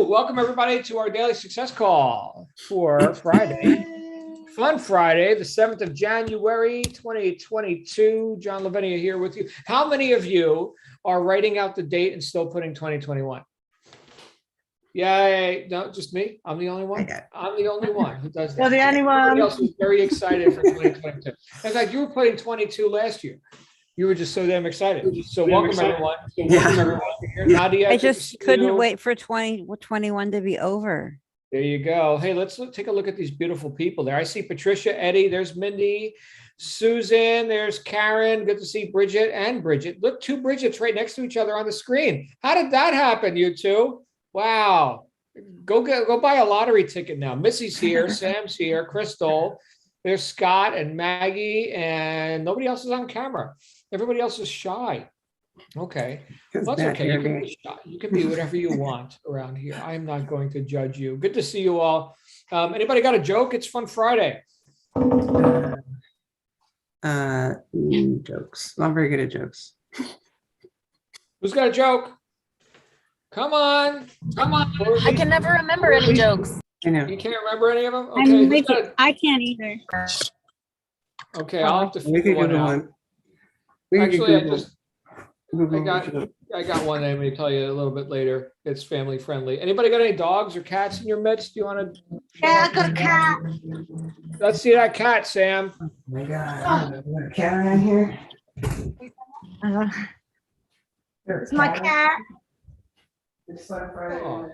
Welcome everybody to our daily success call for Friday. Fun Friday, the 7th of January, 2022. John Lavinia here with you. How many of you are writing out the date and still putting 2021? Yay. No, just me. I'm the only one. I'm the only one who does that. You're the only one. Everybody else is very excited for 2022. In fact, you were putting 22 last year. You were just so damn excited. So welcome everyone. Welcome everyone. Nadia, I just couldn't wait for 2021 to be over. There you go. Hey, let's take a look at these beautiful people there. I see Patricia, Eddie, there's Mindy, Susan, there's Karen. Good to see Bridget and Bridget. Look, two Bridgets right next to each other on the screen. How did that happen, you two? Wow. Go buy a lottery ticket now. Missy's here, Sam's here, Crystal. There's Scott and Maggie, and nobody else is on camera. Everybody else is shy. Okay. Well, that's okay. You can be shy. You can be whatever you want around here. I'm not going to judge you. Good to see you all. Anybody got a joke? It's Fun Friday. Jokes. Not very good at jokes. Who's got a joke? Come on. Come on. I can never remember any jokes. I know. You can't remember any of them? Okay. I can't either. Okay, I'll have to We figure could one go out. on. Actually, I got one that I'm going to tell you a little bit later. It's family friendly. Anybody got any dogs or cats in your midst? Do you want to? Yeah, I got a cat. Let's see that cat, Sam. Oh my God. Is there a cat around here? It's my cat. Oh.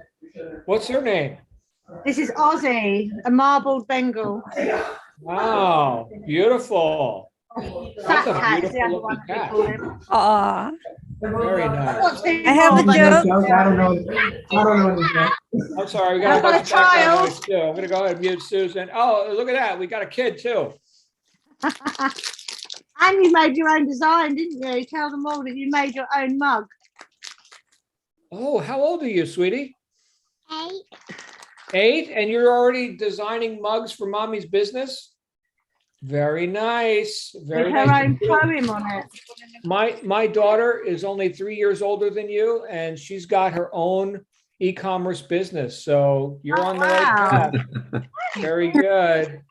What's her name? This is Ozzy, a marbled Bengal. Wow, beautiful. Fat That's a cat is the other beautiful one looking we cat. call him. Aw, Very nice. What's the I have a marbled? joke. I don't know. I'm sorry, we got a I've got bunch a of background child. noise too. I'm gonna go ahead and mute Susan. Oh, look at that. We got a kid too. And you made your own design, didn't you? Tell them all that you made your own mug. Oh, how old are you, sweetie? 8. 8, and you're already designing mugs for mommy's business? Very nice. Very With her nice. own poem on it. My daughter is only 3 years older than you, and she's got her own e-commerce business. So you're on the right path. Very good.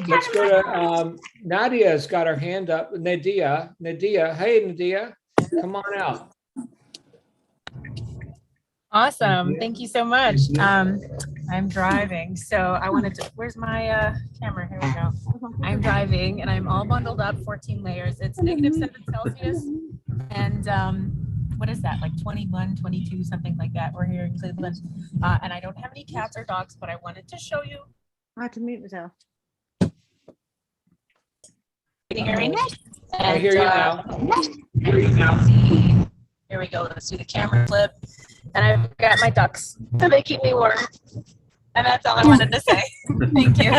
Let's go to Nadia's got her hand up. Nadia, hey Nadia, come on out. Awesome. Thank you so much. I'm driving, so I wanted to, where's my camera? Here we go. I'm driving and I'm all bundled up, 14 layers. It's -7 Celsius. And what is that? Like 21, 22, something like that. We're here in Cleveland. And I don't have any cats or dogs, but I wanted to show you. I had to mute myself. Can you hear me? I hear you now. Here we go. Let's do the camera flip. And I've got my ducks, so they keep me warm. And that's all I wanted to say. Thank you.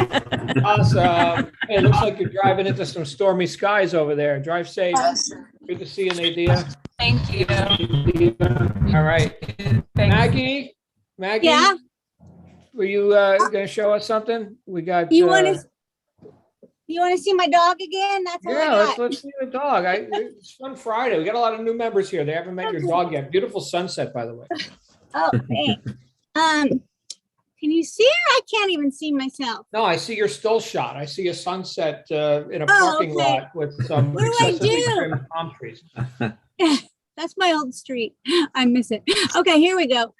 Awesome. Hey, it looks like you're driving into some stormy skies over there. Drive safe. Good to see you, Nadia. Thank you. All right. Thanks. Maggie, Yeah. were you going to show us something? We got. You want to see my dog again? That's all I Yeah, got. let's see the dog. It's Fun Friday. We got a lot of new members here. They haven't met your dog yet. Beautiful sunset, by the way. Oh, thanks. Can you see her? I can't even see myself. No, I see your still shot. I see a sunset in a Oh, parking okay. lot with some What do I excessively do? trimmed palm trees. That's my old street. I miss it. Okay, here we go.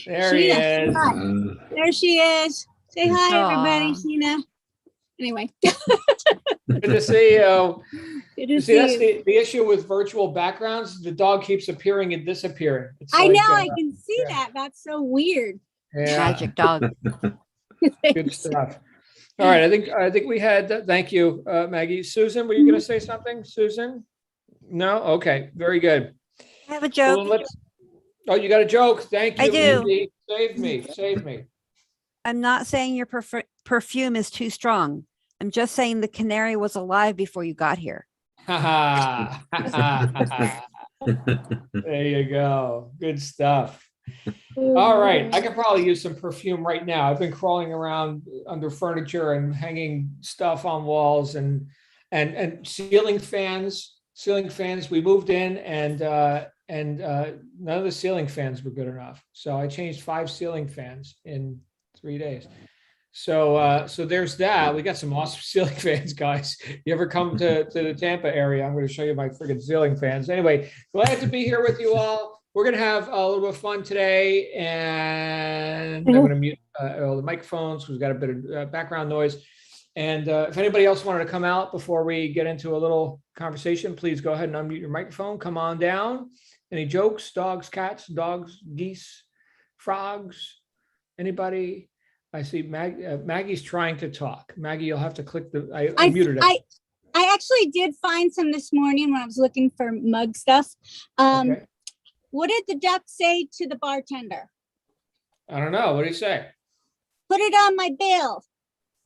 There he Sheena. is. Hi. There she is. Say hi, everybody, Aw. Sheena. Anyway, Good to see you. good You to see, see that's you. the issue with virtual backgrounds. The dog keeps appearing and disappearing. It's I like, know, I can see yeah. that. That's so weird. Yeah, magic dog. good stuff. All right, I think we had. Thank you, Maggie. Susan, were you going to say something? Susan? No. Okay. Very good. I have a Well, joke. oh, you got a joke. Thank you, I do. Mindy. Save me. Save me. I'm not saying your perfume is too strong. I'm just saying the canary was alive before you got here. Ha ha. There you go. Good stuff. All right. I could probably use some perfume right now. I've been crawling around under furniture and hanging stuff on walls and ceiling fans. We moved in and none of the ceiling fans were good enough. So I changed 5 ceiling fans in 3 days. So there's that. We got some awesome ceiling fans, guys. You ever come to the Tampa area, I'm going to show you my friggin' ceiling fans. Anyway, glad to be here with you all. We're going to have a little bit of fun today, and I'm going to mute all the microphones. We've got a bit of background noise. And if anybody else wanted to come out before we get into a little conversation, please go ahead and unmute your microphone. Come on down. Any jokes? Dogs, cats, dogs, geese, frogs? Anybody? I see Maggie's trying to talk. Maggie, you'll have to click I muted it. I actually did find some this morning when I was looking for mug stuff. Okay. What did the duck say to the bartender? I don't know. What did he say? Put it on my bill.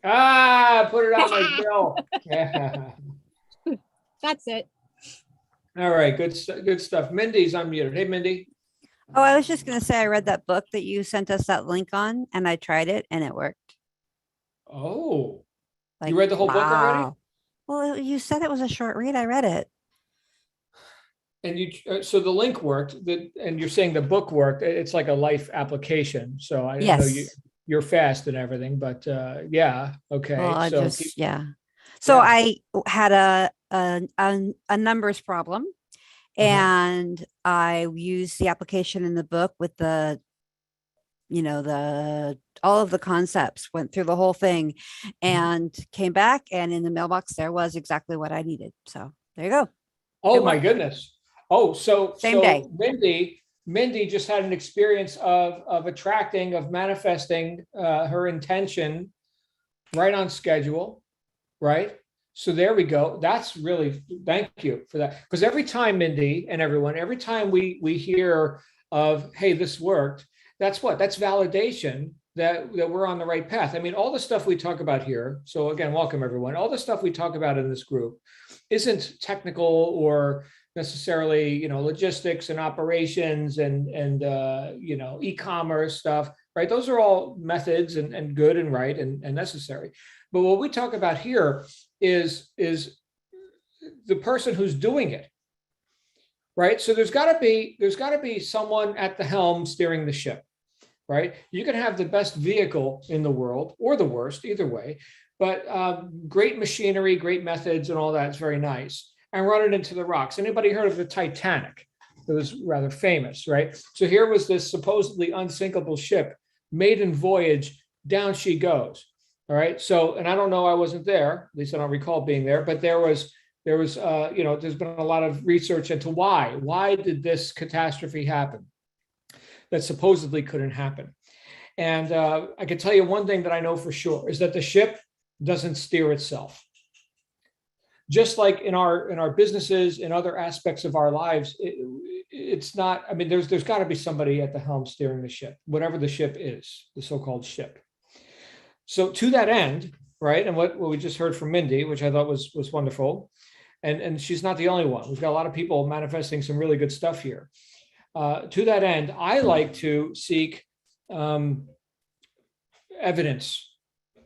Put it on my bill. Yeah. That's it. All right, good stuff. Mindy's unmuted. Hey, Mindy. Oh, I was just going to say, I read that book that you sent us that link on, and I tried it and it worked. Oh, you read the whole book already? Well, you said it was a short read. I read it. And so the link worked, and you're saying the book worked. It's like a life application. So I know you're fast and everything, but yeah, okay. Well, So I had a numbers problem. And I used the application in the book with all of the concepts, went through the whole thing and came back, and in the mailbox there was exactly what I needed. So there you go. Oh my goodness. Oh, so Same day. Mindy just had an experience of attracting, of manifesting her intention right on schedule, right? So there we go. That's really, thank you for that. Because every time, Mindy and everyone, every time we hear of, hey, this worked, that's validation that we're on the right path. I mean, all the stuff we talk about here. So again, welcome everyone. All the stuff we talk about in this group isn't technical or necessarily, logistics and operations and e-commerce stuff, right? Those are all methods and good and right and necessary. But what we talk about here is the person who's doing it, right? So there's got to be someone at the helm steering the ship, right? You can have the best vehicle in the world or the worst, either way, but great machinery, great methods, and all that is very nice. And run it into the rocks. Anybody heard of the Titanic? It was rather famous, right? So here was this supposedly unsinkable ship, maiden voyage, down she goes. All right. So, and I don't know, I wasn't there, at least I don't recall being there, but there's been a lot of research into why did this catastrophe happen that supposedly couldn't happen. And I can tell you one thing that I know for sure is that the ship doesn't steer itself. Just like in our businesses, in other aspects of our lives, it's not, I mean, there's got to be somebody at the helm steering the ship, whatever the ship is, the so-called ship. So to that end, right, and what we just heard from Mindy, which I thought was wonderful, and she's not the only one. We've got a lot of people manifesting some really good stuff here. To that end, I like to seek evidence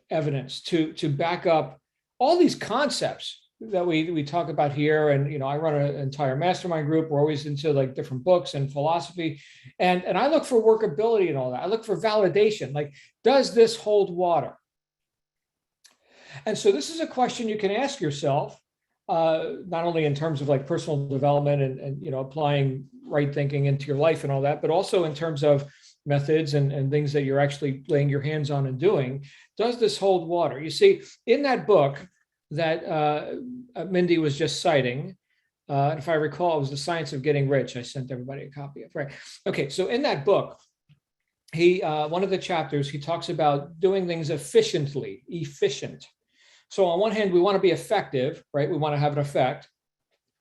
to back up all these concepts that we talk about here. And I run an entire mastermind group. We're always into like different books and philosophy, and I look for workability and all that. I look for validation, like, does this hold water? And so this is a question you can ask yourself, not only in terms of like personal development and applying right thinking into your life and all that, but also in terms of methods and things that you're actually laying your hands on and doing. Does this hold water? You see, in that book that Mindy was just citing, if I recall, it was The Science of Getting Rich. I sent everybody a copy of, right? Okay, so in that book, one of the chapters, he talks about doing things efficiently, efficient. So on one hand, we want to be effective, right? We want to have an effect.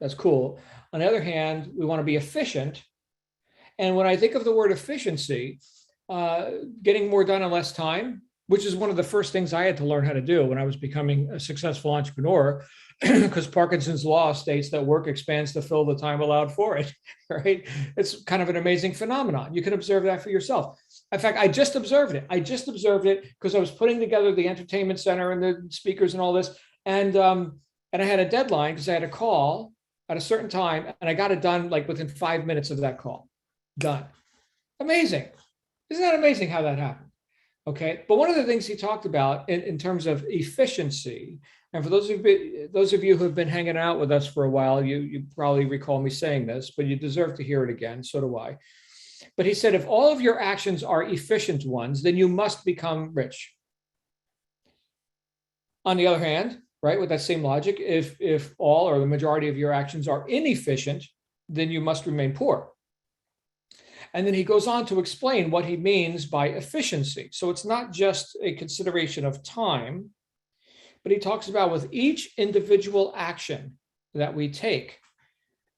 That's cool. On the other hand, we want to be efficient. And when I think of the word efficiency, getting more done in less time, which is one of the first things I had to learn how to do when I was becoming a successful entrepreneur, because Parkinson's law states that work expands to fill the time allowed for it, right? It's kind of an amazing phenomenon. You can observe that for yourself. In fact, I just observed it. Because I was putting together the entertainment center and the speakers and all this. And I had a deadline because I had a call at a certain time, and I got it done like within 5 minutes of that call. Done. Amazing. Isn't that amazing how that happened? Okay. But one of the things he talked about in terms of efficiency, and for those of you who have been hanging out with us for a while, you probably recall me saying this, but you deserve to hear it again. So do I. But he said, if all of your actions are efficient ones, then you must become rich. On the other hand, right, with that same logic, if all or the majority of your actions are inefficient, then you must remain poor. And then he goes on to explain what he means by efficiency. So it's not just a consideration of time, but he talks about with each individual action that we take,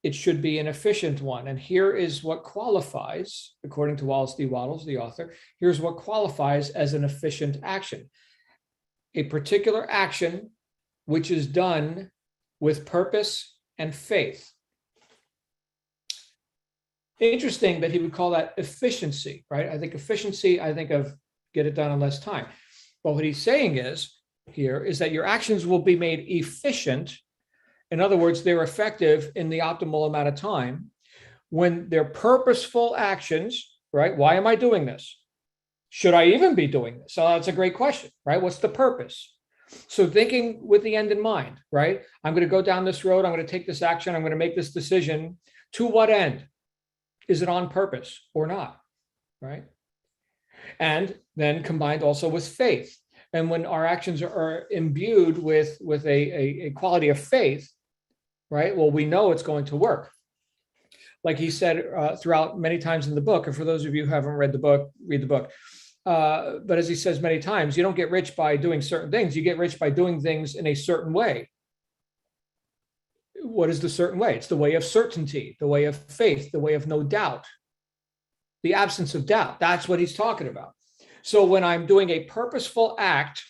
it should be an efficient one. And here is what qualifies, according to Wallace D. Wattles, the author, here's what qualifies as an efficient action. A particular action which is done with purpose and faith. Interesting that he would call that efficiency, right? I think efficiency, I think of get it done in less time. But what he's saying is here is that your actions will be made efficient. In other words, they're effective in the optimal amount of time when they're purposeful actions, right? Why am I doing this? Should I even be doing this? So that's a great question, right? What's the purpose? So thinking with the end in mind, right? I'm going to go down this road. I'm going to take this action. I'm going to make this decision. To what end? Is it on purpose or not, right? And then combined also with faith. And when our actions are imbued with a quality of faith, right? Well, we know it's going to work. Like he said throughout many times in the book, and for those of you who haven't read the book, read the book. But as he says many times, you don't get rich by doing certain things. You get rich by doing things in a certain way. What is the certain way? It's the way of certainty, the way of faith, the way of no doubt, the absence of doubt. That's what he's talking about. So when I'm doing a purposeful act,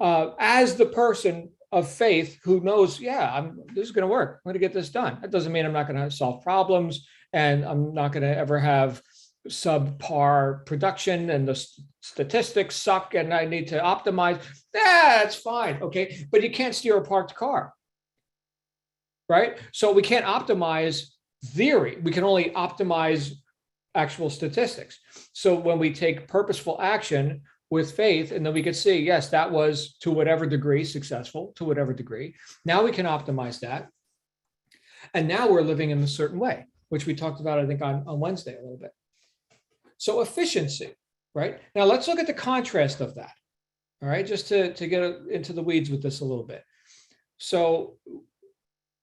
as the person of faith who knows, yeah, this is going to work. I'm going to get this done. That doesn't mean I'm not going to solve problems and I'm not going to ever have subpar production and the statistics suck and I need to optimize. Yeah, it's fine. Okay. But you can't steer a parked car, right? So we can't optimize theory. We can only optimize actual statistics. So when we take purposeful action with faith, and then we could see, yes, that was to whatever degree successful, to whatever degree. Now we can optimize that. And now we're living in a certain way, which we talked about, I think, on Wednesday a little bit. So efficiency, right? Now let's look at the contrast of that. All right, just to get into the weeds with this a little bit. So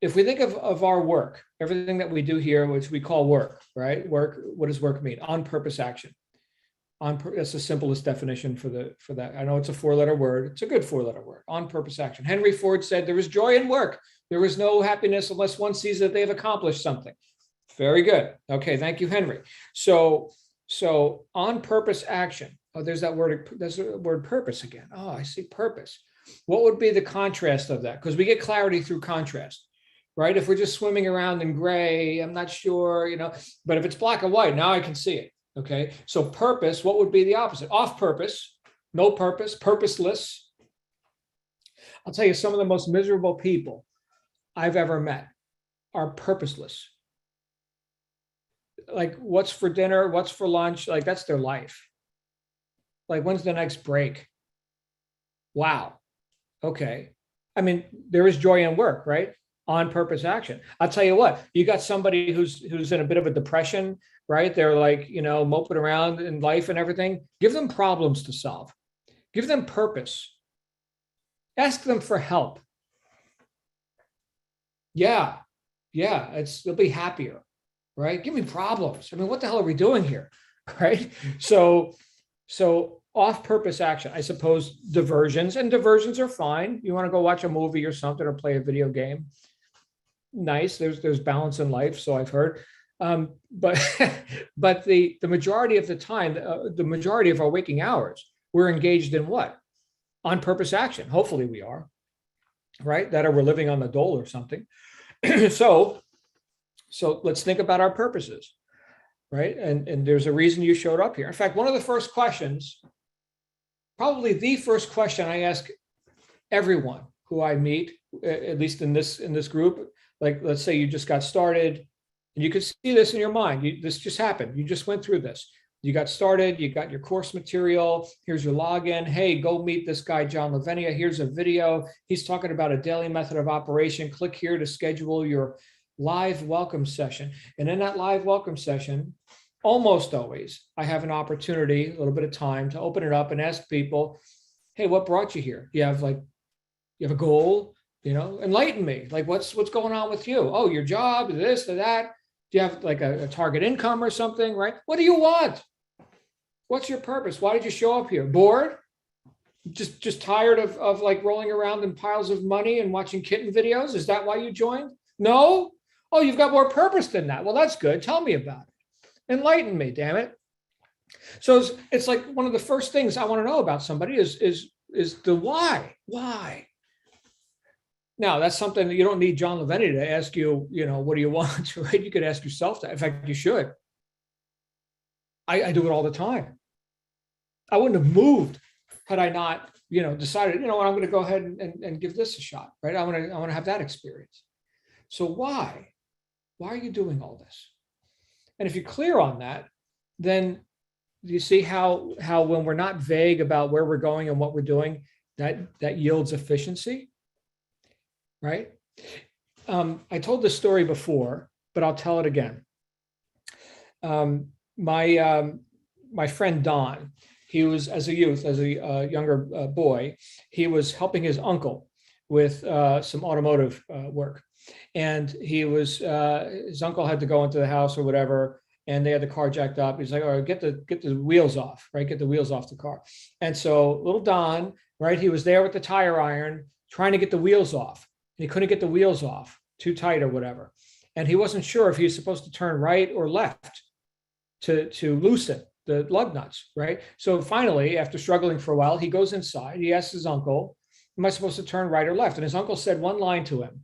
if we think of our work, everything that we do here, which we call work, right? Work, what does work mean? On purpose action. That's the simplest definition for that. I know it's a 4-letter word. It's a good 4-letter word. On purpose action. Henry Ford said, there is joy in work. There is no happiness unless one sees that they have accomplished something. Very good. Okay, thank you, Henry. So on purpose action. Oh, there's that word. There's the word purpose again. Oh, I see purpose. What would be the contrast of that? Because we get clarity through contrast, right? If we're just swimming around in gray, I'm not sure, but if it's black and white, now I can see it. Okay. So purpose, what would be the opposite? Off purpose, no purpose, purposeless. I'll tell you, some of the most miserable people I've ever met are purposeless. Like, what's for dinner? What's for lunch? Like, that's their life. Like, when's the next break? Wow. Okay. I mean, there is joy in work, right? On purpose action. I'll tell you what, you got somebody who's in a bit of a depression, right? They're like, moping around in life and everything. Give them problems to solve. Give them purpose. Ask them for help. Yeah. They'll be happier, right? Give me problems. I mean, what the hell are we doing here? Right? So off-purpose action, I suppose diversions, and diversions are fine. You want to go watch a movie or something or play a video game. Nice. There's balance in life, so I've heard. But the majority of the time, the majority of our waking hours, we're engaged in what? On-purpose action. Hopefully we are, right? That or we're living on the dole or something. So let's think about our purposes, right? And there's a reason you showed up here. In fact, one of the first questions, probably the first question I ask everyone who I meet, at least in this group, like let's say you just got started, and you can see this in your mind. This just happened. You just went through this. You got started, you got your course material, here's your login. Hey, go meet this guy, John Lavenia. Here's a video. He's talking about a daily method of operation. Click here to schedule your live welcome session. And in that live welcome session, almost always, I have an opportunity, a little bit of time to open it up and ask people, hey, what brought you here? You have a goal, enlighten me. Like what's going on with you? Oh, your job, this or that. Do you have like a target income or something, right? What do you want? What's your purpose? Why did you show up here? Bored? Just tired of like rolling around in piles of money and watching kitten videos? Is that why you joined? No? Oh, you've got more purpose than that. Well, that's good. Tell me about it. Enlighten me, damn it. So it's like one of the first things I want to know about somebody is the why. Why? Now, that's something that you don't need John Lavenia to ask you, what do you want, right? You could ask yourself that. In fact, you should. I do it all the time. I wouldn't have moved had I not, decided, what, I'm going to go ahead and give this a shot, right? I want to have that experience. So why? Why are you doing all this? And if you're clear on that, then you see how when we're not vague about where we're going and what we're doing, that yields efficiency, right? I told this story before, but I'll tell it again. My friend Don, he was as a younger boy, he was helping his uncle with some automotive work, and his uncle had to go into the house or whatever, and they had the car jacked up. He's like, "All right, get the wheels off, right? Get the wheels off the car." And so little Don, right, he was there with the tire iron trying to get the wheels off. And he couldn't get the wheels off, too tight or whatever. And he wasn't sure if he was supposed to turn right or left to loosen the lug nuts, right? So finally, after struggling for a while, he goes inside. He asks his uncle, am I supposed to turn right or left? And his uncle said one line to him,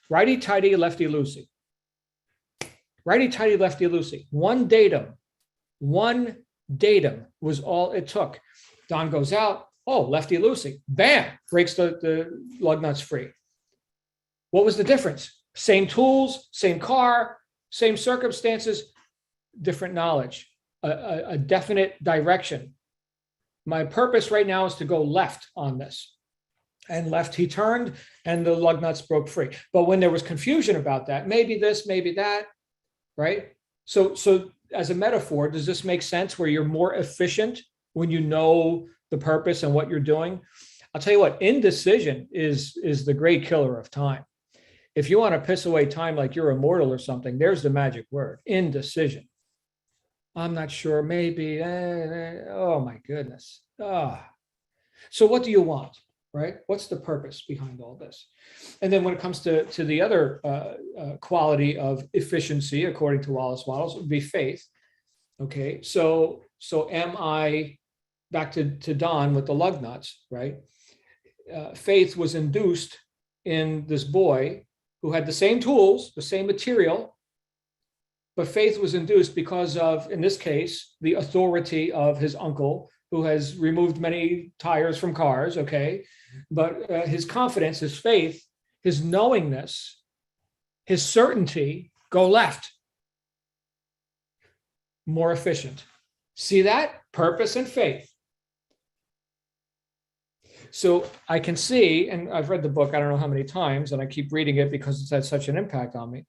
righty-tighty, lefty-loosey. Righty-tighty, lefty-loosey. One datum was all it took. Don goes out, oh, lefty-loosey. Bam, breaks the lug nuts free. What was the difference? Same tools, same car, same circumstances, different knowledge, a definite direction. My purpose right now is to go left on this. And left he turned and the lug nuts broke free. But when there was confusion about that, maybe this, maybe that, right? So as a metaphor, does this make sense where you're more efficient when you know the purpose and what you're doing? I'll tell you what, indecision is the great killer of time. If you want to piss away time like you're immortal or something, there's the magic word, indecision. I'm not sure, maybe, oh my goodness. So what do you want, right? What's the purpose behind all this? And then when it comes to the other quality of efficiency, according to Wallace Wattles, would be faith. Okay, so am I, back to Don with the lug nuts, right? Faith was induced in this boy who had the same tools, the same material, but faith was induced because of, in this case, the authority of his uncle, who has removed many tires from cars, okay? But his confidence, his faith, his knowingness, his certainty, go left. More efficient. See that? Purpose and faith. So I can see, and I've read the book, I don't know how many times, and I keep reading it because it's had such an impact on me.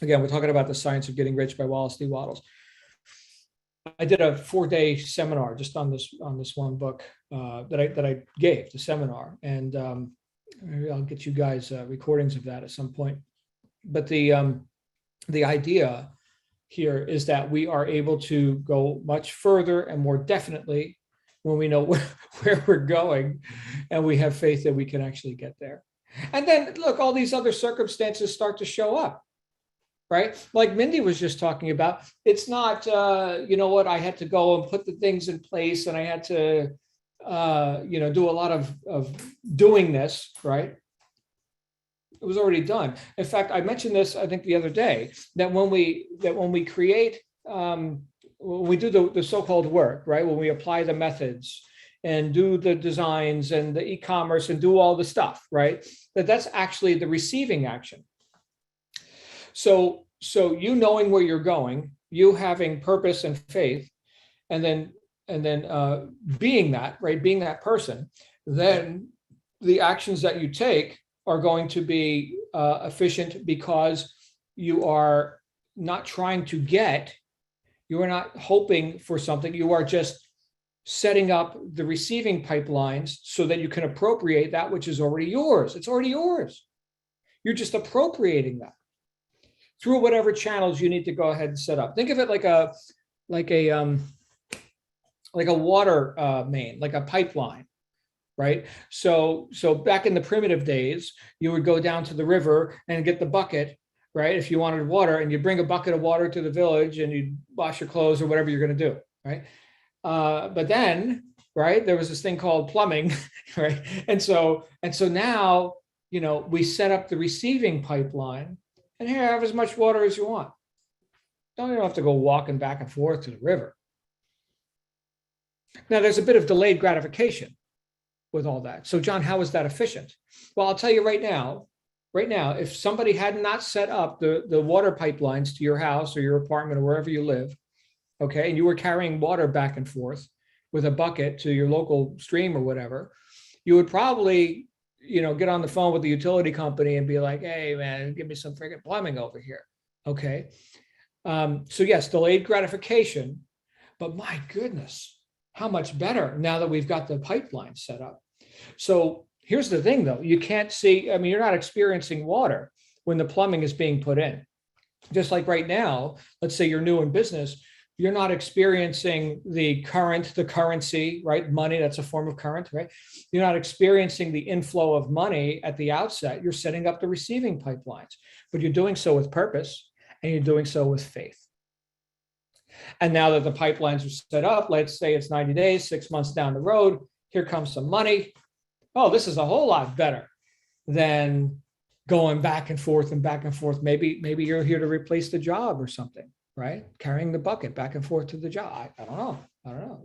Again, we're talking about The Science of Getting Rich by Wallace D. Wattles. I did a 4-day seminar just on this one book that I gave, the seminar, and I'll get you guys recordings of that at some point. But the idea here is that we are able to go much further and more definitely when we know where we're going, and we have faith that we can actually get there. And then look, all these other circumstances start to show up. Right? Like Mindy was just talking about, it's not, you know what, I had to go and put the things in place and I had to, do a lot of doing this, right? It was already done. In fact, I mentioned this, I think the other day, that when we create, when we do the so-called work, right? When we apply the methods and do the designs and the e-commerce and do all the stuff, right? That's actually the receiving action. So you knowing where you're going, you having purpose and faith, and then being that, right, being that person, then the actions that you take are going to be efficient because you are not trying to get, you are not hoping for something, you are just setting up the receiving pipelines so that you can appropriate that which is already yours. It's already yours. You're just appropriating that through whatever channels you need to go ahead and set up. Think of it like a water main, like a pipeline, right? So back in the primitive days, you would go down to the river and get the bucket, right? If you wanted water, and you bring a bucket of water to the village and you wash your clothes or whatever you're going to do, right? But then, right, there was this thing called plumbing, right? And so now, we set up the receiving pipeline, and here, have as much water as you want. You don't have to go walking back and forth to the river. Now, there's a bit of delayed gratification with all that. So, John, how is that efficient? Well, I'll tell you right now, if somebody had not set up the water pipelines to your house or your apartment or wherever you live, okay, and you were carrying water back and forth with a bucket to your local stream or whatever, you would probably, get on the phone with the utility company and be like, hey, man, give me some freaking plumbing over here, okay? So yes, delayed gratification, but my goodness, how much better now that we've got the pipeline set up. So here's the thing, though. You can't see, you're not experiencing water when the plumbing is being put in. Just like right now, let's say you're new in business, you're not experiencing the currency, right? Money, that's a form of current, right? You're not experiencing the inflow of money at the outset. You're setting up the receiving pipelines, but you're doing so with purpose and you're doing so with faith. And now that the pipelines are set up, let's say it's 90 days, 6 months down the road, here comes some money. Oh, this is a whole lot better than going back and forth and back and forth. Maybe you're here to replace the job or something, right? Carrying the bucket back and forth to the job. I don't know.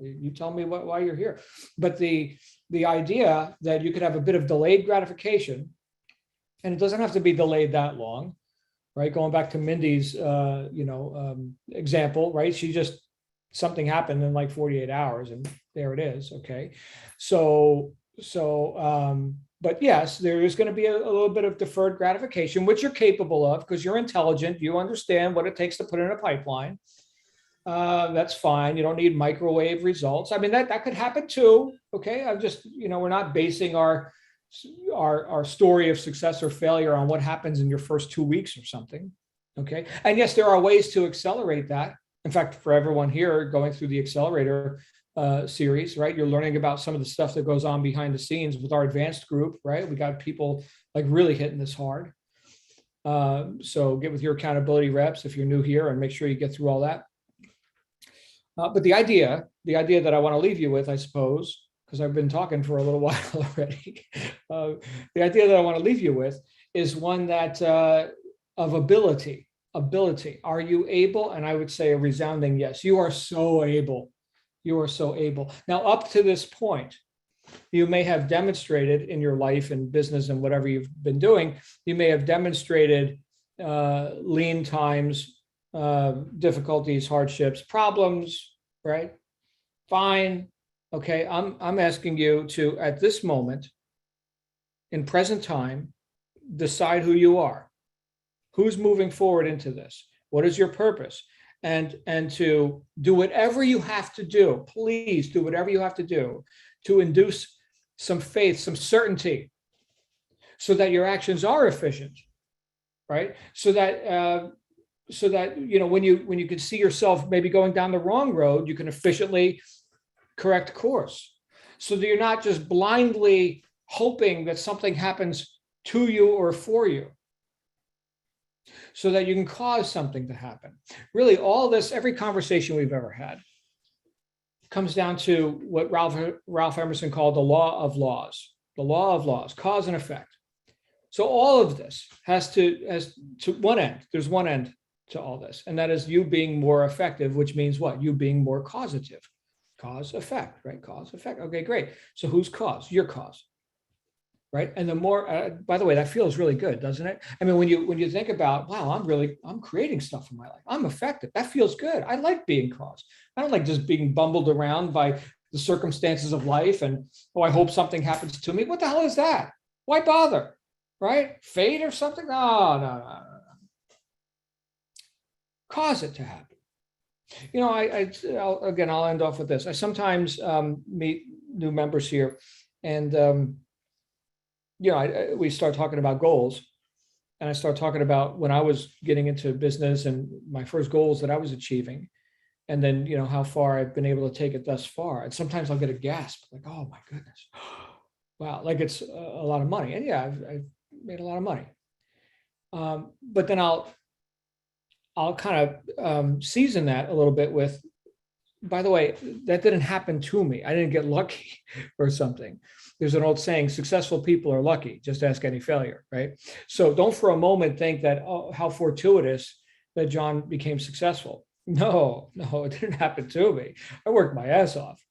You tell me why you're here. But the idea that you could have a bit of delayed gratification, and it doesn't have to be delayed that long, right? Going back to Mindy's, example, right? She just, something happened in like 48 hours and there it is. Okay. But yes, there is going to be a little bit of deferred gratification, which you're capable of because you're intelligent. You understand what it takes to put in a pipeline. That's fine. You don't need microwave results. That could happen too. Okay. I'm just, we're not basing our story of success or failure on what happens in your first 2 weeks or something. Okay. And yes, there are ways to accelerate that. In fact, for everyone here going through the accelerator series, right? You're learning about some of the stuff that goes on behind the scenes with our advanced group, right? We got people like really hitting this hard. So get with your accountability reps if you're new here and make sure you get through all that. But the idea that I want to leave you with, I suppose, because I've been talking for a little while already, the idea that I want to leave you with is one that of ability. Are you able? And I would say a resounding yes. You are so able. You are so able. Now, up to this point, you may have demonstrated in your life and business and whatever you've been doing, you may have demonstrated lean times, difficulties, hardships, problems, right? Fine. Okay. I'm asking you to, at this moment, in present time, decide who you are. Who's moving forward into this? What is your purpose? And to do whatever you have to do, please do whatever you have to do to induce some faith, some certainty, so that your actions are efficient, right? So that when you can see yourself maybe going down the wrong road, you can efficiently correct course, so that you're not just blindly hoping that something happens to you or for you, so that you can cause something to happen. Really, all this, every conversation we've ever had comes down to what Ralph Emerson called the law of laws, cause and effect. So all of this has to one end. There's one end to all this, and that is you being more effective, which means what? You being more causative. Cause, effect, right? Cause, effect. Okay, great. So whose cause? Your cause, right? And the more, by the way, that feels really good, doesn't it? I mean, when you think about, wow, I'm creating stuff in my life. I'm effective. That feels good. I like being cause. I don't like just being bumbled around by the circumstances of life and, oh, I hope something happens to me. What the hell is that? Why bother? Right? Fate or something? No. Cause it to happen. You know, I'll end off with this. I sometimes meet new members here, and we start talking about goals, and I start talking about when I was getting into business and my first goals that I was achieving, and then how far I've been able to take it thus far. And sometimes I'll get a gasp, like, "Oh my goodness, wow!" Like it's a lot of money, and yeah, I've made a lot of money. But then I'll kind of season that a little bit with, by the way, that didn't happen to me. I didn't get lucky or something. There's an old saying, successful people are lucky. Just ask any failure, right? So don't for a moment think that, oh, how fortuitous that John became successful. No, it didn't happen to me. I worked my ass off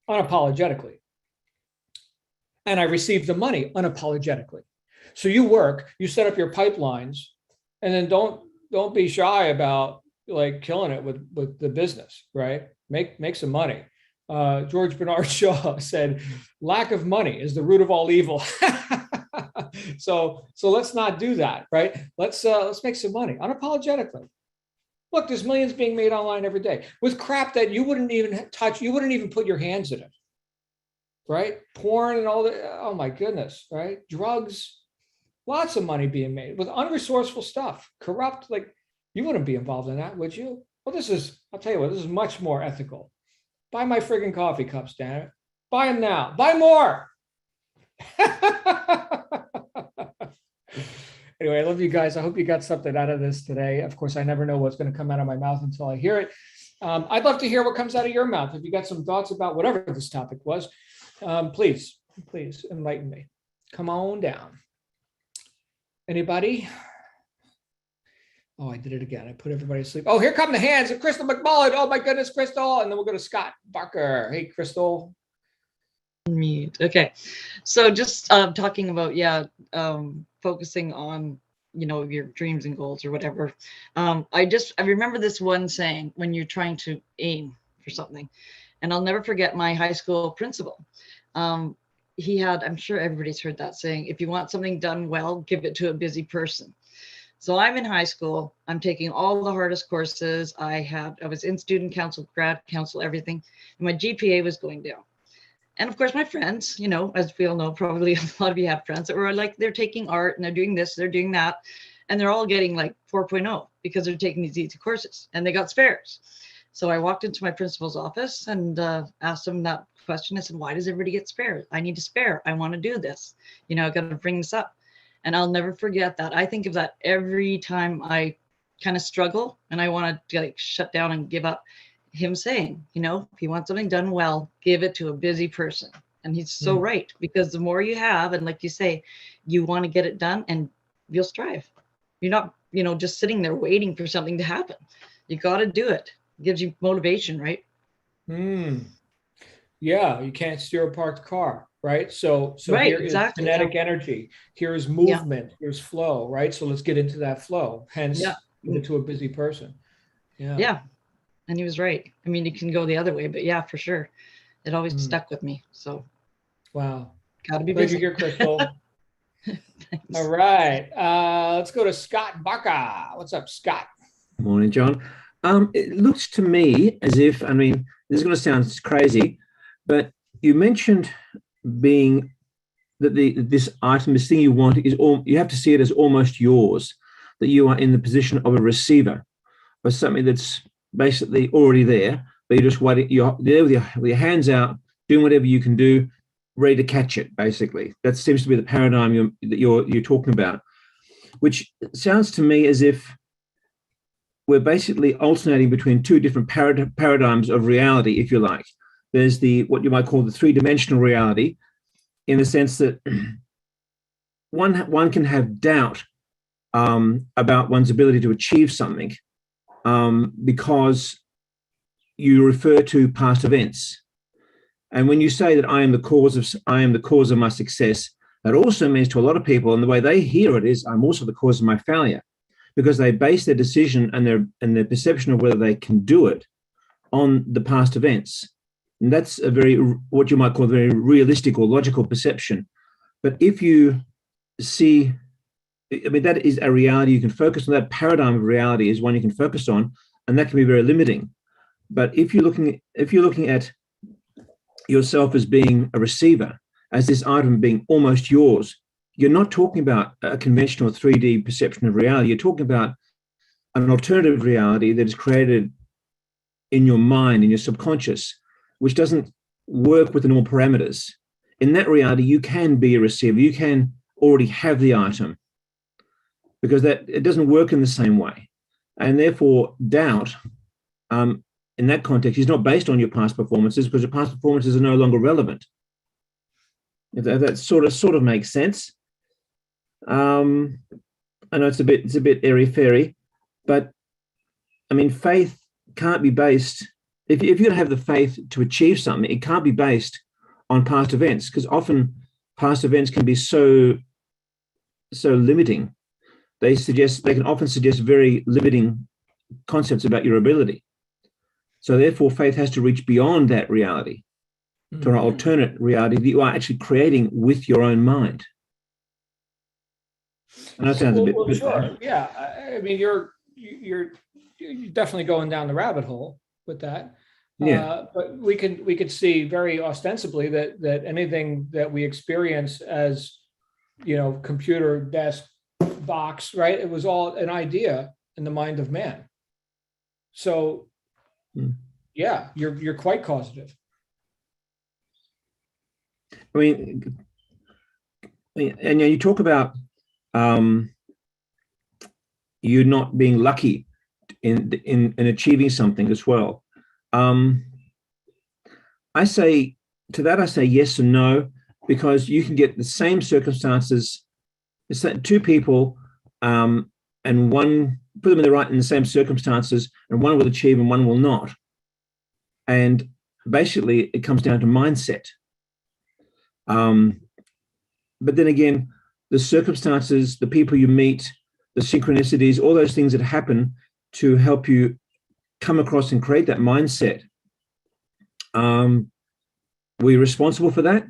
unapologetically. And I received the money unapologetically. So you work, you set up your pipelines, and then don't be shy about like killing it with the business, right? Make some money. George Bernard Shaw said, lack of money is the root of all evil. So let's not do that, right? Let's make some money unapologetically. Look, there's millions being made online every day with crap that you wouldn't even touch, you wouldn't even put your hands in it, right? Porn and all that, oh my goodness, right? Drugs, lots of money being made with unresourceful stuff, corrupt, like you wouldn't be involved in that, would you? Well, I'll tell you what, this is much more ethical. Buy my friggin' coffee cups, damn it. Buy them now, buy more. Anyway, I love you guys. I hope you got something out of this today. Of course, I never know what's going to come out of my mouth until I hear it. I'd love to hear what comes out of your mouth. If you got some thoughts about whatever this topic was, please enlighten me. Come on down. Anybody? Oh, I did it again. I put everybody to sleep. Oh, here come the hands of Crystal McMullen. Oh my goodness, Crystal. And then we'll go to Scott Barker. Hey, Crystal. Mute. Okay. So just talking about, focusing on, your dreams and goals or whatever. I remember this one saying when you're trying to aim for something, and I'll never forget my high school principal. He had, I'm sure everybody's heard that saying, if you want something done well, give it to a busy person. So I'm in high school. I'm taking all the hardest courses. I was in student council, grad council, everything. And my GPA was going down. And of course, my friends, as we all know, probably a lot of you have friends that were like, they're taking art and they're doing this, they're doing that. And they're all getting like 4.0 because they're taking these easy courses and they got spares. So I walked into my principal's office and asked him that question. I said, why does everybody get spares? I need a spare. I want to do this. I got to bring this up. And I'll never forget that. I think of that every time I kind of struggle and I want to like shut down and give up. Him saying, if you want something done well, give it to a busy person. And he's so right, because the more you have, and like you say, you want to get it done and you'll strive. You're not, just sitting there waiting for something to happen. You got to do it. It gives you motivation, right? Yeah, you can't steer a parked car, right? So right, here exactly, is kinetic energy. Here's movement. Here's flow, right? So let's get into that flow. Hence, give it to a busy person. Yeah. And he was right. I mean, you can go the other way, but yeah, for sure. It always stuck with me. So. Wow. Got to be busy. busy. Glad you're here, Crystal. All right. Let's go to Scott Barker. What's up, Scott? Morning, John. It looks to me as if, this is going to sound crazy, but you mentioned being that this item, this thing you want you have to see it as almost yours, that you are in the position of a receiver of something that's basically already there, but you're just waiting. You're there with your hands out, doing whatever you can do, ready to catch it. Basically, that seems to be the paradigm you're talking about, which sounds to me as if we're basically alternating between two different paradigms of reality, if you like. There's what you might call the three-dimensional reality, in the sense that one can have doubt about one's ability to achieve something. Because you refer to past events. And when you say that I am the cause of my success, that also means to a lot of people, and the way they hear it is, I'm also the cause of my failure, because they base their decision and their perception of whether they can do it on the past events. And that's a very, what you might call a very realistic or logical perception. But if you see, I mean, that is a reality you can focus on. That paradigm of reality is one you can focus on, and that can be very limiting. But if you're looking at yourself as being a receiver, as this item being almost yours, you're not talking about a conventional 3D perception of reality. You're talking about an alternative reality that is created in your mind, in your subconscious, which doesn't work with the normal parameters. In that reality, you can be a receiver. You can already have the item, because that it doesn't work in the same way. And therefore, doubt in that context is not based on your past performances, because your past performances are no longer relevant. If that sort of makes sense. I know it's a bit airy-fairy, but I mean, faith can't be based, if you're going to have the faith to achieve something, it can't be based on past events, because often past events can be so limiting. They can often suggest very limiting concepts about your ability. So therefore, faith has to reach beyond that reality to an alternate reality that you are actually creating with your own mind. And that sounds a bit. Sure. Yeah. I mean, you're definitely going down the rabbit hole with that. Yeah. But we could see very ostensibly that anything that we experience as, computer desk box, right? It was all an idea in the mind of man. So, yeah, you're quite causative. I mean, and you talk about you not being lucky in achieving something as well. I say yes and no, because you can get the same circumstances, two people, and one, put them in the same circumstances, and one will achieve and one will not. And basically, it comes down to mindset. But then again, the circumstances, the people you meet, the synchronicities, all those things that happen to help you come across and create that mindset. Were you responsible for that?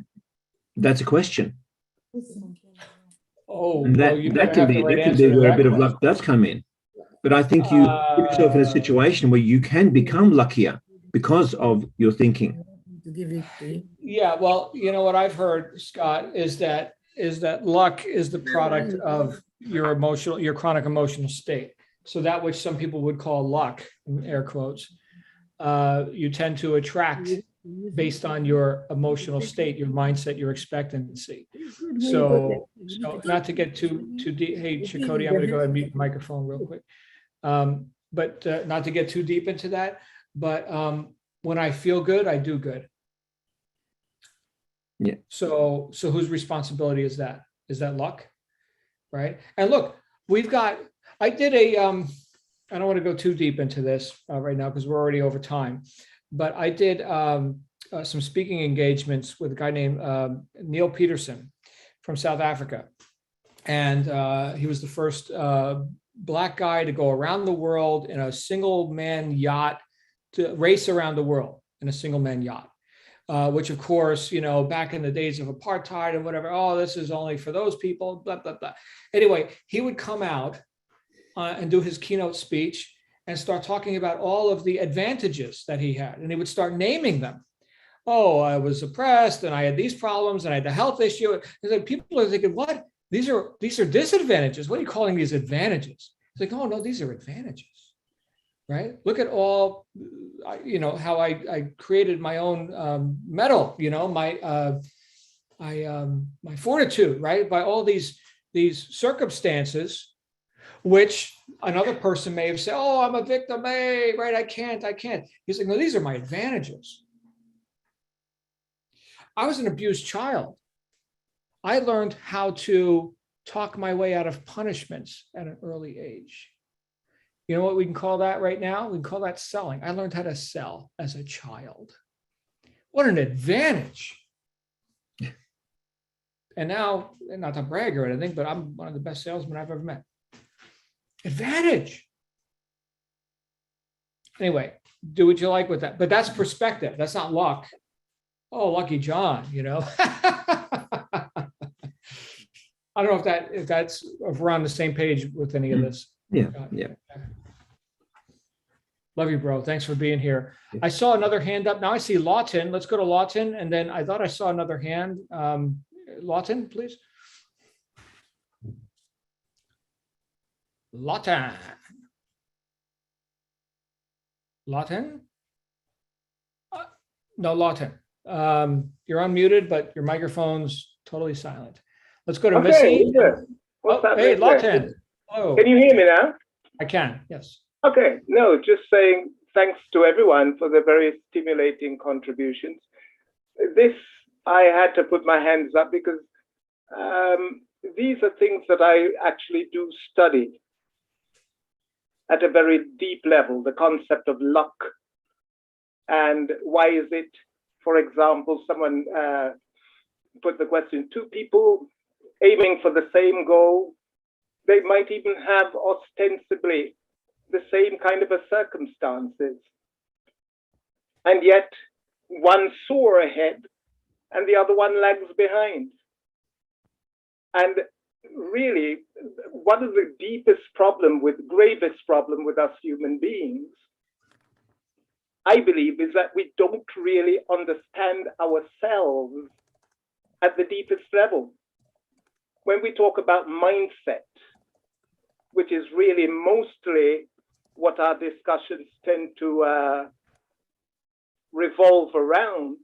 That's a question. Oh, and that can be where a bit of luck does come in. But I think you put yourself in a situation where you can become luckier because of your thinking. Yeah, well, what I've heard, Scott, is that luck is the product of your chronic emotional state. So that which some people would call luck, in air quotes, you tend to attract based on your emotional state, your mindset, your expectancy. So not to get too deep. Hey, Chakoti, I'm going to go ahead and mute the microphone real quick. But not to get too deep into that. But when I feel good, I do good. Yeah. So whose responsibility is that? Is that luck? Right. And look, I did I don't want to go too deep into this right now because we're already over time, but I did some speaking engagements with a guy named Neil Peterson from South Africa. And he was the first Black guy to go around the world in a single man yacht, to race around the world in a single man yacht. Which of course, back in the days of apartheid and whatever, this is only for those people, blah, blah, blah. Anyway, he would come out and do his keynote speech and start talking about all of the advantages that he had. And he would start naming them. Oh, I was oppressed and I had these problems and I had the health issue. And then people are thinking, what? These are disadvantages. What are you calling these advantages? It's like, oh, no, these are advantages. Right? Look at all, how I created my own medal, my fortitude, right? By all these circumstances, which another person may have said, oh, I'm a victim, hey, right? I can't. He's like, no, these are my advantages. I was an abused child. I learned how to talk my way out of punishments at an early age. You know what we can call that right now? We can call that selling. I learned how to sell as a child. What an advantage. And now, not to brag or anything, but I'm one of the best salesmen I've ever met. Advantage. Anyway, do what you like with that. But that's perspective. That's not luck. Oh, lucky John, you know. I don't know if we're on the same page with any of this. Yeah, yeah. Love you, bro. Thanks for being here. I saw another hand up. Now I see Lawton. Let's go to Lawton. And then I thought I saw another hand. Lawton, please. Lawton. Lawton? No, Lawton. You're unmuted, but your microphone's totally silent. Let's go to Missy. What's Oh, hey, Lawton. Hello. Can you hear me now? I can, yes. Okay, no, just saying thanks to everyone for their very stimulating contributions. This, I had to put my hands up because these are things that I actually do study at a very deep level, the concept of luck. And why is it, for example, someone put the question, two people aiming for the same goal, they might even have ostensibly the same kind of a circumstances. And yet one soar ahead and the other one lags behind. And really, one of the gravest problem with us human beings, I believe, is that we don't really understand ourselves at the deepest level. When we talk about mindset, which is really mostly what our discussions tend to revolve around,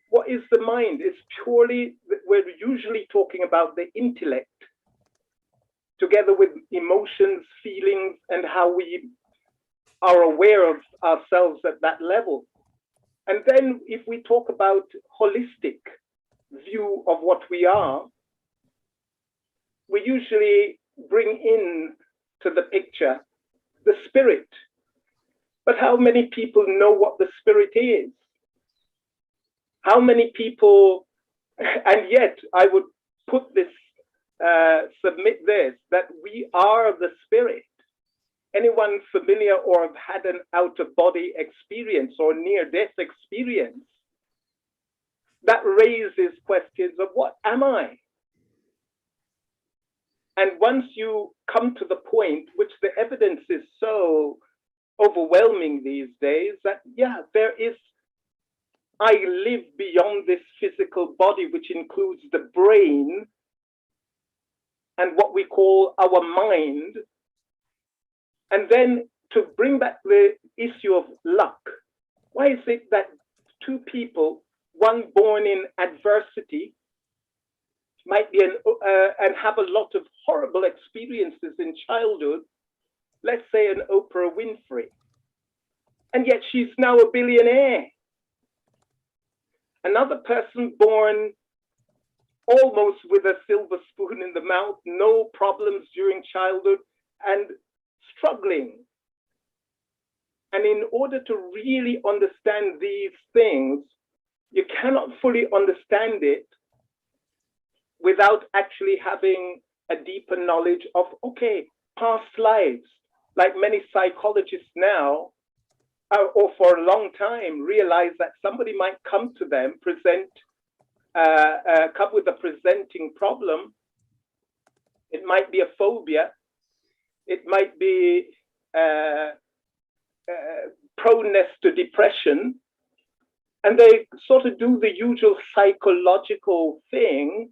what is the mind? It's purely, we're usually talking about the intellect, together with emotions, feelings, and how we are aware of ourselves at that level. And then if we talk about holistic view of what we are, we usually bring in to the picture the spirit. But how many people know what the spirit is? How many people, and yet I would put this, submit this, that we are the spirit. Anyone familiar or have had an out-of-body experience or near-death experience, that raises questions of what am I? And once you come to the point, which the evidence is so overwhelming these days, that yeah, I live beyond this physical body, which includes the brain and what we call our mind. And then to bring back the issue of luck, why is it that two people, one born in adversity, might be and have a lot of horrible experiences in childhood, let's say an Oprah Winfrey, and yet she's now a billionaire. Another person born almost with a silver spoon in the mouth, no problems during childhood, and struggling. And in order to really understand these things, you cannot fully understand it without actually having a deeper knowledge of, okay, past lives. Like many psychologists now, or for a long time, realize that somebody might come to them, come with a presenting problem. It might be a phobia. It might be proneness to depression. And they sort of do the usual psychological thing.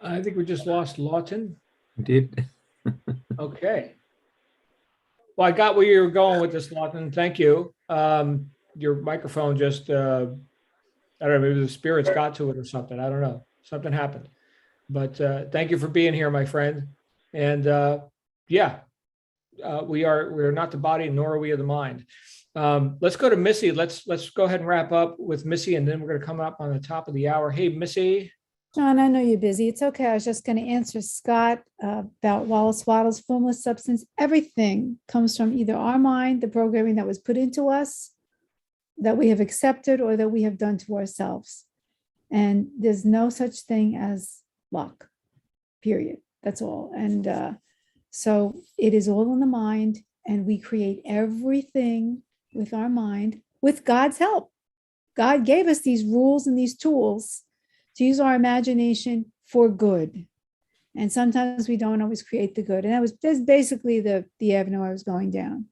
I think we just lost Lawton. We did. Okay. Well, I got where you were going with this, Lawton. Thank you. Your microphone just, I don't know, maybe the spirits got to it or something. I don't know. Something happened. But thank you for being here, my friend. And yeah, we're not the body, nor are we of the mind. Let's go to Missy. Let's go ahead and wrap up with Missy, and then we're going to come up on the top of the hour. Hey, Missy. John, I know you're busy. It's okay. I was just going to answer Scott about Wallace Waddle's formless substance. Everything comes from either our mind, the programming that was put into us, that we have accepted, or that we have done to ourselves. And there's no such thing as luck, period. That's all. And so it is all in the mind, and we create everything with our mind with God's help. God gave us these rules and these tools to use our imagination for good. And sometimes we don't always create the good. And that's basically the avenue I was going down.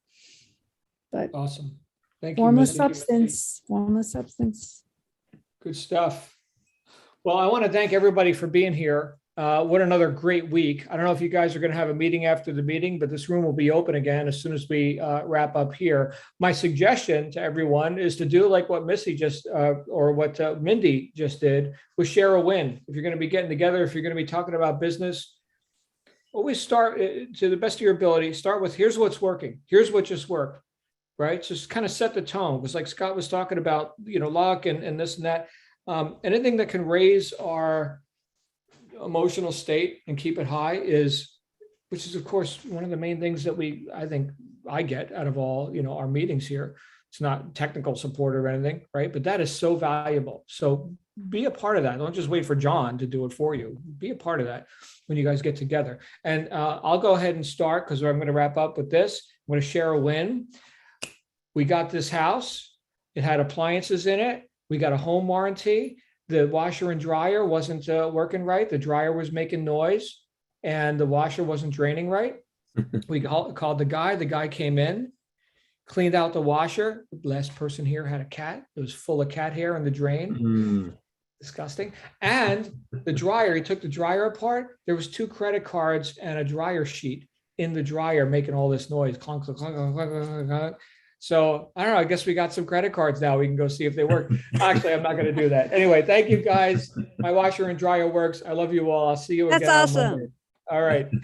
But Awesome. Thank you. formless Missy. substance, formless substance. Good stuff. Well, I want to thank everybody for being here. What another great week. I don't know if you guys are going to have a meeting after the meeting, but this room will be open again as soon as we wrap up here. My suggestion to everyone is to do like what Missy just, or what Mindy just did, was share a win. If you're going to be getting together, if you're going to be talking about business, always start to the best of your ability. Start with, here's what's working. Here's what just worked, right? Just kind of set the tone. Because like Scott was talking about, luck and this and that. Anything that can raise our emotional state and keep it high which is of course one of the main things that I think I get out of all, our meetings here. It's not technical support or anything, right? But that is so valuable. So be a part of that. Don't just wait for John to do it for you. Be a part of that when you guys get together. And I'll go ahead and start because I'm going to wrap up with this. I'm going to share a win. We got this house. It had appliances in it. We got a home warranty. The washer and dryer wasn't working right. The dryer was making noise and the washer wasn't draining right. We called the guy. The guy came in, cleaned out the washer. The last person here had a cat. It was full of cat hair in the drain. Disgusting. And the dryer, he took the dryer apart. There was 2 credit cards and a dryer sheet in the dryer making all this noise. Clunk, clunk, clunk, clunk, clunk, clunk, clunk. So I don't know, I guess we got some credit cards now. We can go see if they work. Actually, I'm not going to do that. Anyway, thank you guys. My washer and dryer works. I love you all. I'll see you again. That's on awesome. Monday. All right. Have